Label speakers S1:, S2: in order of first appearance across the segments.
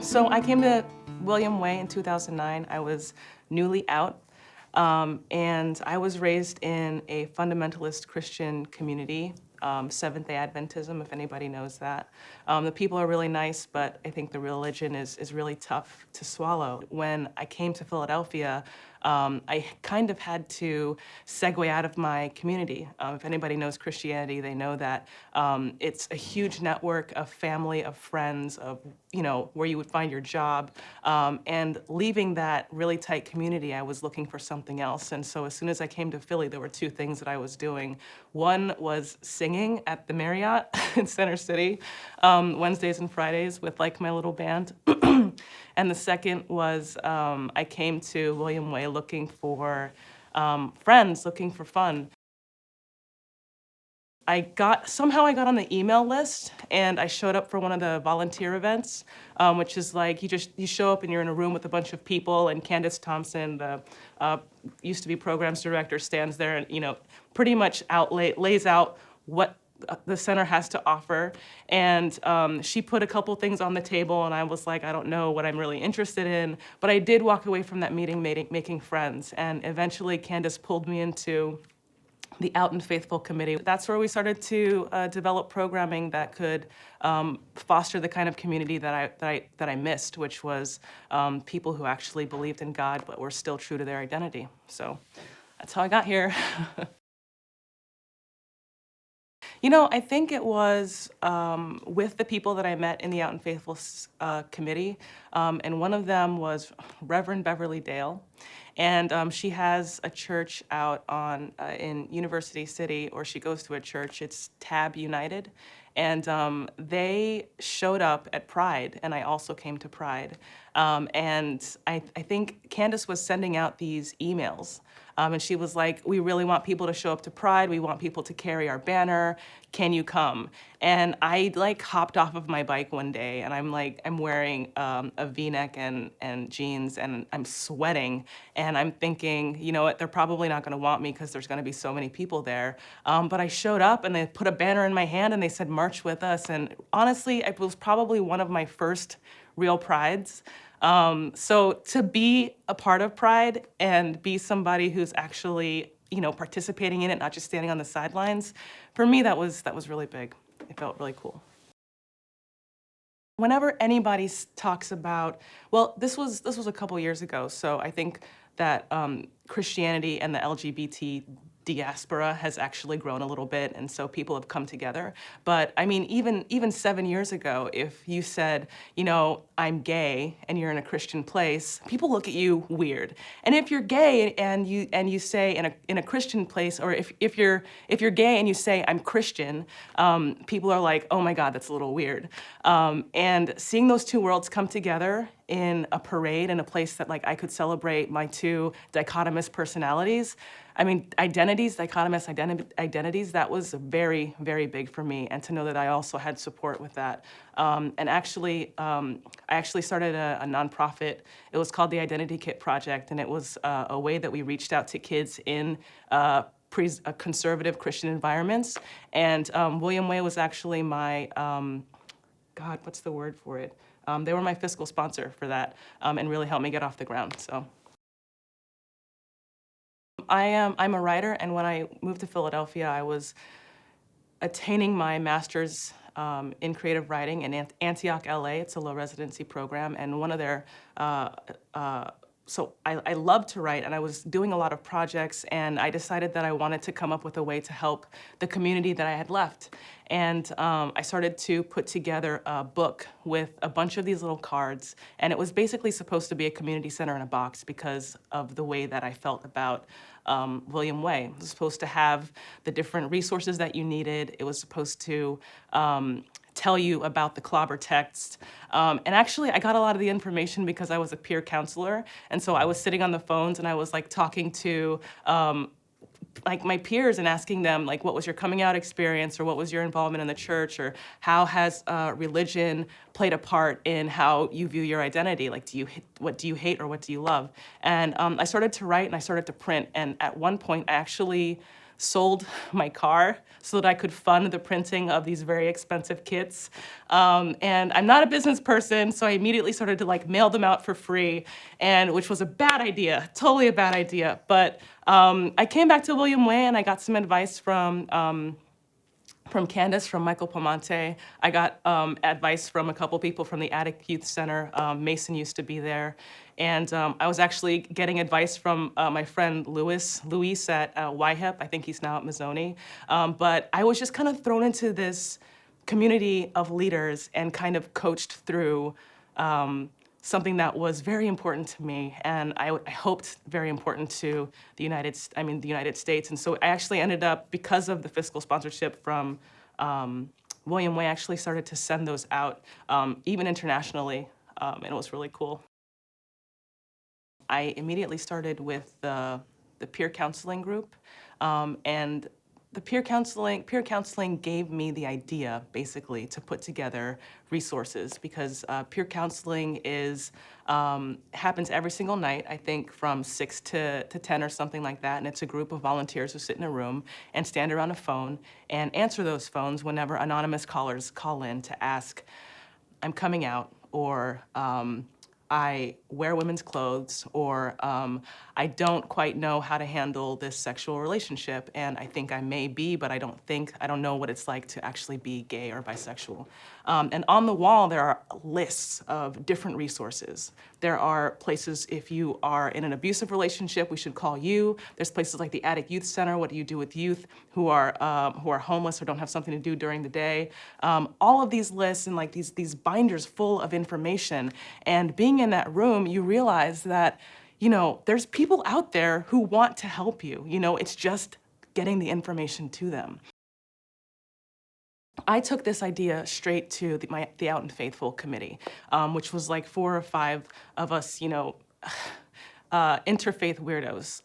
S1: So I came to William Way in 2009. I was newly out, and I was raised in a fundamentalist Christian community, Seventh-day Adventism, if anybody knows that. The people are really nice, but I think the religion is really tough to swallow. When I came to Philadelphia, I kind of had to segue out of my community. If anybody knows Christianity, they know that it's a huge network of family, of friends, of where you would find your job. And leaving that really tight community, I was looking for something else. And so as soon as I came to Philly, there were two things that I was doing. One was singing at the Marriott in Center City, Wednesdays and Fridays with like my little band. And the second was I came to William Way looking for friends, looking for fun. Somehow I got on the email list and I showed up for one of the volunteer events, which is like you show up and you're in a room with a bunch of people, and Candace Thompson, the used to be programs director, stands there and pretty much lays out what the center has to offer. And she put a couple things on the table and I was like, I don't know what I'm really interested in, but I did walk away from that meeting making friends. And eventually Candace pulled me into the Out and Faithful Committee. That's where we started to develop programming that could foster the kind of community that I missed, which was people who actually believed in God but were still true to their identity. So that's how I got here. I think it was with the people that I met in the Out and Faithful committee, and one of them was Reverend Beverly Dale, and she has a church out in University City, or she goes to a church. It's Tab United, and they showed up at Pride, and I also came to Pride, and I think Candace was sending out these emails. And she was like, we really want people to show up to Pride. We want people to carry our banner. Can you come? And I hopped off of my bike one day and I'm wearing a V-neck and jeans and I'm sweating. And I'm thinking, you know what, they're probably not gonna want me because there's gonna be so many people there. But I showed up and they put a banner in my hand and they said, march with us. And honestly, it was probably one of my first real Prides. So to be a part of Pride and be somebody who's actually, participating in it, not just standing on the sidelines, for me, that was really big. It felt really cool. Whenever anybody talks about, well, this was a couple years ago, so I think that Christianity and the LGBT diaspora has actually grown a little bit, and so people have come together. But I mean, even 7 years ago, if you said, I'm gay, and you're in a Christian place, people look at you weird. And if you're gay and you say in a Christian place, or if you're gay and you say I'm Christian, people are like, oh my God, that's a little weird. And seeing those two worlds come together in a parade in a place that I could celebrate my two dichotomous personalities. I mean, dichotomous identities, that was very, very big for me. And to know that I also had support with that. And actually, I actually started a nonprofit. It was called the Identity Kit Project. And it was a way that we reached out to kids in conservative Christian environments. And William Way was actually my, God, what's the word for it? They were my fiscal sponsor for that and really helped me get off the ground. So I'm a writer, and when I moved to Philadelphia, I was attaining my master's in creative writing in Antioch, LA. It's a low residency program, and one of their so I love to write, and I was doing a lot of projects, and I decided that I wanted to come up with a way to help the community that I had left. And I started to put together a book with a bunch of these little cards, and it was basically supposed to be a community center in a box because of the way that I felt about William Way. It was supposed to have the different resources that you needed. It was supposed to tell you about the clobber text. And actually, I got a lot of the information because I was a peer counselor. And so I was sitting on the phones and I was talking to my peers and asking them, what was your coming out experience, or what was your involvement in the church, or how has religion played a part in how you view your identity? What do you hate or what do you love? And I started to write and I started to print. And at one point, I actually sold my car so that I could fund the printing of these very expensive kits. And I'm not a business person, so I immediately started to like mail them out for free, and which was a bad idea, totally a bad idea. But I came back to William Way and I got some advice from Candace, from Michael Palmante. I got advice from a couple people from the Attic Youth Center. Mason used to be there. And I was actually getting advice from my friend Luis at YHEP. I think he's now at Mazzoni. But I was just kind of thrown into this community of leaders and kind of coached through something that was very important to me, and I hoped very important to the United States. And so I actually ended up, because of the fiscal sponsorship from William Way, actually started to send those out, even internationally, and it was really cool. I immediately started with the peer counseling group, and the peer counseling gave me the idea, basically, to put together resources, because peer counseling happens every single night, I think from 6 to 10 or something like that, and it's a group of volunteers who sit in a room and stand around a phone and answer those phones whenever anonymous callers call in to ask, I'm coming out, or I wear women's clothes, or I don't quite know how to handle this sexual relationship, and I think I may be, but I don't know what it's like to actually be gay or bisexual. And on the wall, there are lists of different resources. There are places, if you are in an abusive relationship, we should call you. There's places like the Attic Youth Center. What do you do with youth who are homeless or don't have something to do during the day? All of these lists and like these binders full of information. And being in that room, you realize that, you know, there's people out there who want to help you. You know, it's just getting the information to them. I took this idea straight to the Out and Faithful committee, which was like 4 or 5 of us, you know, interfaith weirdos.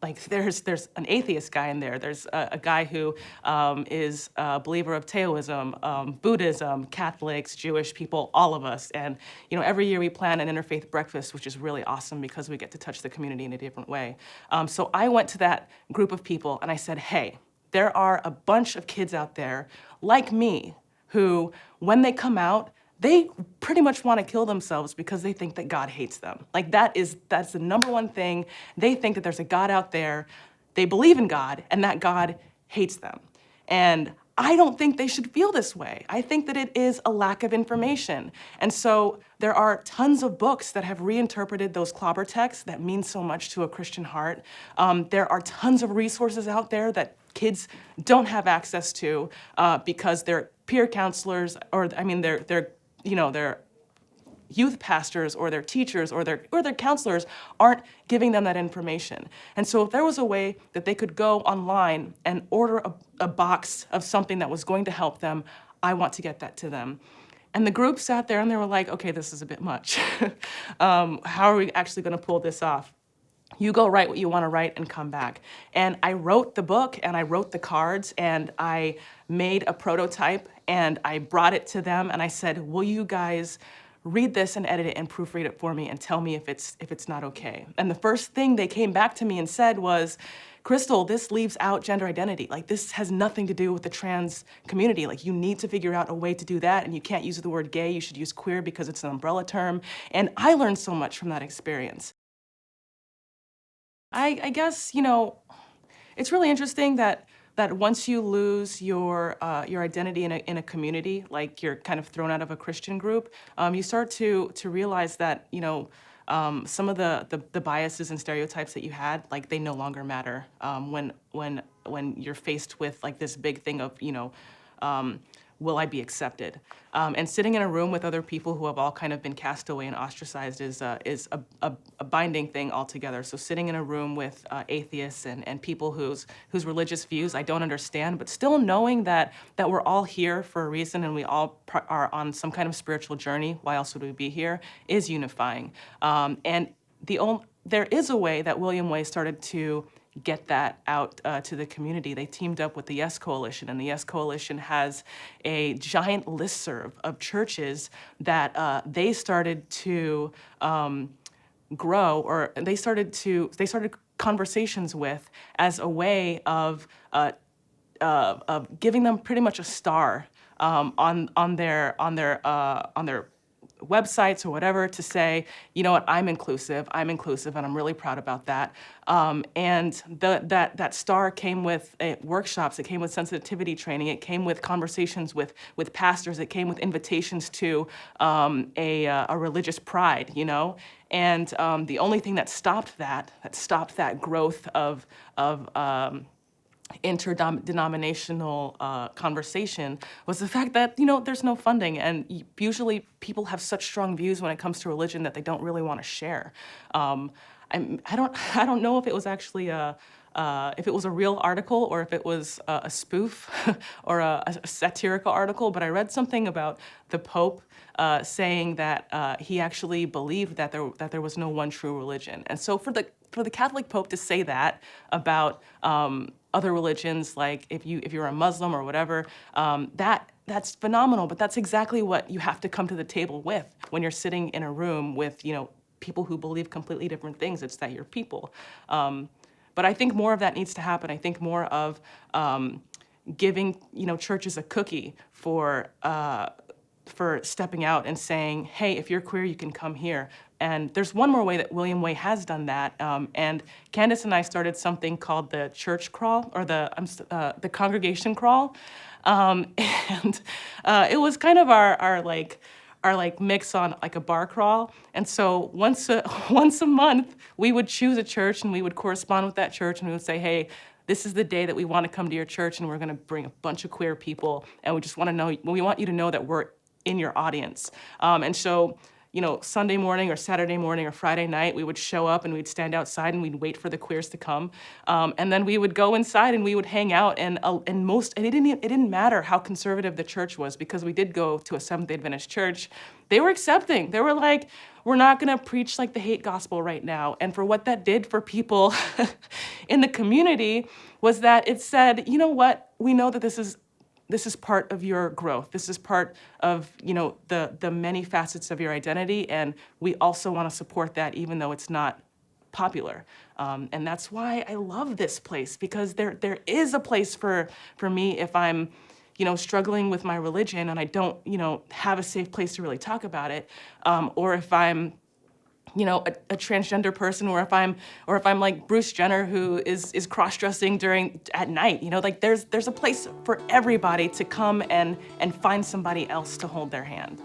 S1: Like there's an atheist guy in there. There's a guy who is a believer of Taoism, Buddhism, Catholics, Jewish people, all of us. And you know, every year we plan an interfaith breakfast, which is really awesome because we get to touch the community in a different way. So I went to that group of people and I said, hey, there are a bunch of kids out there like me who, when they come out, they pretty much want to kill themselves because they think that God hates them. Like that's the #1 thing. They think that there's a God out there, they believe in God, and that God hates them. And I don't think they should feel this way. I think that it is a lack of information. And so there are tons of books that have reinterpreted those clobber texts that mean so much to a Christian heart. There are tons of resources out there that kids don't have access to because their peer counselors, or their youth pastors or their teachers or their counselors aren't giving them that information. And so if there was a way that they could go online and order a box of something that was going to help them, I want to get that to them. And the group sat there and they were like, okay, this is a bit much. How are we actually going to pull this off? You go write what you want to write and come back. And I wrote the book and I wrote the cards and I made a prototype and I brought it to them and I said, will you guys read this and edit it and proofread it for me and tell me if it's not okay? And the first thing they came back to me and said was, Crystal, this leaves out gender identity. Like, this has nothing to do with the trans community. Like, you need to figure out a way to do that, and you can't use the word gay, you should use queer because it's an umbrella term. And I learned so much from that experience. I guess, you know, it's really interesting that once you lose your identity in a community, like you're kind of thrown out of a Christian group, you start to realize that, you know, some of the biases and stereotypes that you had, like, they no longer matter when you're faced with like this big thing of, you know, will I be accepted? And sitting in a room with other people who have all kind of been cast away and ostracized is a binding thing altogether. So sitting in a room with atheists and people whose religious views I don't understand, but still knowing that we're all here for a reason and we all are on some kind of spiritual journey, why else would we be here, is unifying. And there is a way that William Way started to get that out to the community. They teamed up with the Yes Coalition, and the Yes Coalition has a giant listserv of churches that they started to grow, or they started conversations with as a way of giving them pretty much a star on their websites or whatever to say, you know what, I'm inclusive, and I'm really proud about that. And that star came with workshops, it came with sensitivity training, it came with conversations with pastors, it came with invitations to a religious pride, you know? And the only thing that stopped that growth of interdenominational conversation was the fact that, you know, there's no funding, and usually people have such strong views when it comes to religion that they don't really want to share. I don't know if it was actually if it was a real article or if it was a spoof or a satirical article, but I read something about the Pope saying that he actually believed that there was no one true religion. And so for the Catholic Pope to say that about other religions, like if you're a Muslim or whatever, that's phenomenal. But that's exactly what you have to come to the table with when you're sitting in a room with, you know, people who believe completely different things. It's that you're people. But I think more of that needs to happen. I think more of giving, you know, churches a cookie for stepping out and saying, hey, if you're queer, you can come here. And there's one more way that William Way has done that. And Candace and I started something called the church crawl, or the congregation crawl. And it was kind of our mix on like a bar crawl. And so once a month, we would choose a church and we would correspond with that church and we would say, hey, this is the day that we want to come to your church and we're going to bring a bunch of queer people. And we just want to know, we want you to know that we're in your audience. And so, you know, Sunday morning or Saturday morning or Friday night, we would show up and we'd stand outside and we'd wait for the queers to come. And then we would go inside and we would hang out. And it didn't matter how conservative the church was, because we did go to a Seventh-day Adventist church. They were accepting. They were like, we're not going to preach like the hate gospel right now. And for what that did for people in the community was that it said, you know what, we know that this is part of your growth. This is part of, you know, the many facets of your identity, and we also want to support that even though it's not popular. And that's why I love this place, because there is a place for me if I'm, you know, struggling with my religion and I don't, you know, have a safe place to really talk about it, or if I'm, you know, a transgender person, or if I'm like Bruce Jenner, who is cross-dressing at night, you know, like there's a place for everybody to come and find somebody else to hold their hand.